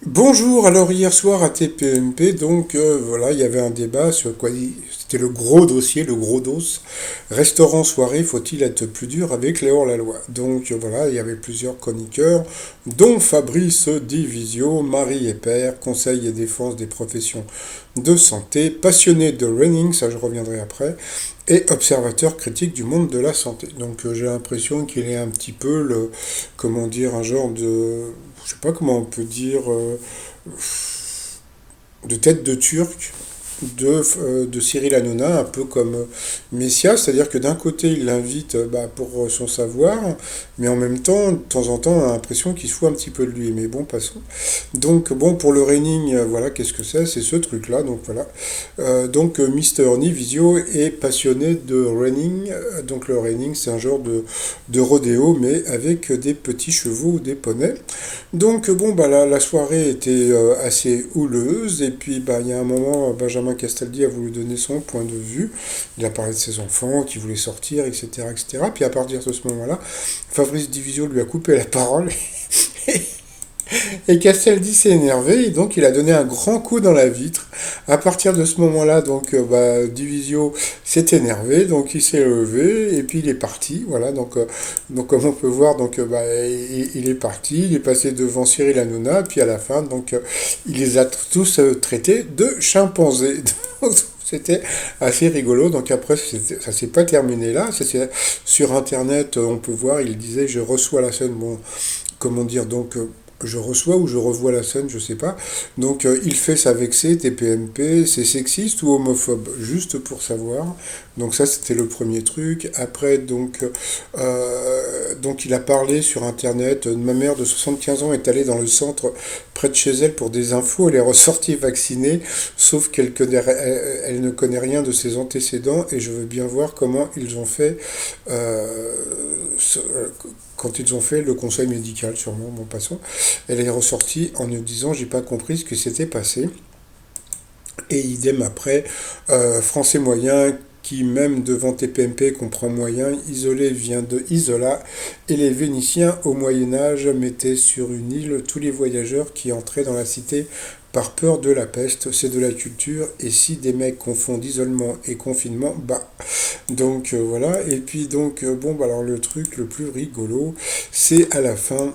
Bonjour, alors hier soir à TPMP, voilà, il y avait un débat sur quoi c'était le gros dossier, le gros dos. Restaurant soirée, faut-il être plus dur avec les hors-la-loi? Voilà, il y avait plusieurs chroniqueurs, dont Fabrice Divisio, Marie et Père, conseil et défense des professions de santé, passionné de running, ça je reviendrai après, et observateur critique du monde de la santé. J'ai l'impression qu'il est un petit peu comment dire, un genre de, je sais pas comment on peut dire, de tête de turc de Cyril Hanouna, un peu comme Messia, c'est-à-dire que d'un côté il l'invite pour son savoir, mais en même temps, de temps en temps, on a l'impression qu'il se fout un petit peu de lui. Mais bon, passons. Pour le reining, voilà, qu'est-ce que c'est? C'est ce truc-là, donc voilà. Mister Nivisio est passionné de reining. Le reining, c'est un genre de rodéo, mais avec des petits chevaux ou des poneys. La soirée était assez houleuse, et puis il y a un moment, Benjamin Castaldi a voulu donner son point de vue. Il a parlé de ses enfants qui voulaient sortir, etc., etc. Puis à partir de ce moment-là, Fabrice Divisio lui a coupé la parole. Et Castaldi s'est énervé et donc il a donné un grand coup dans la vitre. À partir de ce moment-là, Divisio s'est énervé, donc il s'est levé et puis il est parti. Voilà, comme on peut voir, il est parti, il est passé devant Cyril Hanouna, puis à la fin, il les a tous traités de chimpanzés. C'était assez rigolo. Donc après, ça s'est pas terminé là. Sur Internet, on peut voir, il disait, je reçois la scène. Bon, comment dire, je reçois ou je revois la scène, je sais pas. Il fait sa vexée, TPMP, c'est sexiste ou homophobe, juste pour savoir. Donc ça, c'était le premier truc. Après, il a parlé sur Internet. Ma mère de 75 ans est allée dans le centre près de chez elle pour des infos. Elle est ressortie vaccinée, sauf elle ne connaît rien de ses antécédents et je veux bien voir comment ils ont fait quand ils ont fait le conseil médical, sûrement, bon, passons. Elle est ressortie en nous disant, j'ai pas compris ce que s'était passé. Et idem après, français moyen, qui même devant TPMP comprend moyen, isolé vient de Isola, et les Vénitiens au Moyen Âge mettaient sur une île tous les voyageurs qui entraient dans la cité par peur de la peste, c'est de la culture, et si des mecs confondent isolement et confinement, voilà, et puis alors le truc le plus rigolo, c'est à la fin,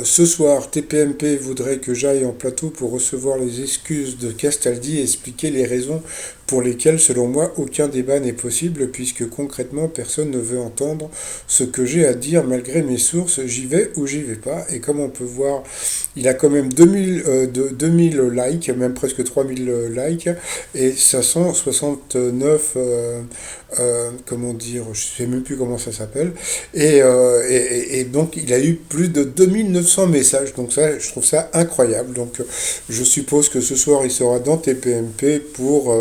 ce soir, TPMP voudrait que j'aille en plateau pour recevoir les excuses de Castaldi et expliquer les raisons pour lesquelles, selon moi, aucun débat n'est possible, puisque concrètement, personne ne veut entendre ce que j'ai à dire malgré mes sources, j'y vais ou j'y vais pas, et comme on peut voir, il a quand même 2000 likes, même presque 3000 likes, et 569, comment dire, je sais même plus comment ça s'appelle, et donc il a eu plus de 2900 messages, donc ça, je trouve ça incroyable, je suppose que ce soir il sera dans TPMP pour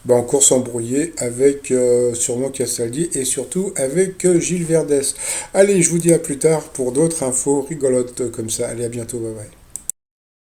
encore s'embrouiller avec sûrement Castaldi et surtout avec Gilles Verdès. Allez, je vous dis à plus tard pour d'autres infos rigolotes comme ça, allez à bientôt, bye bye.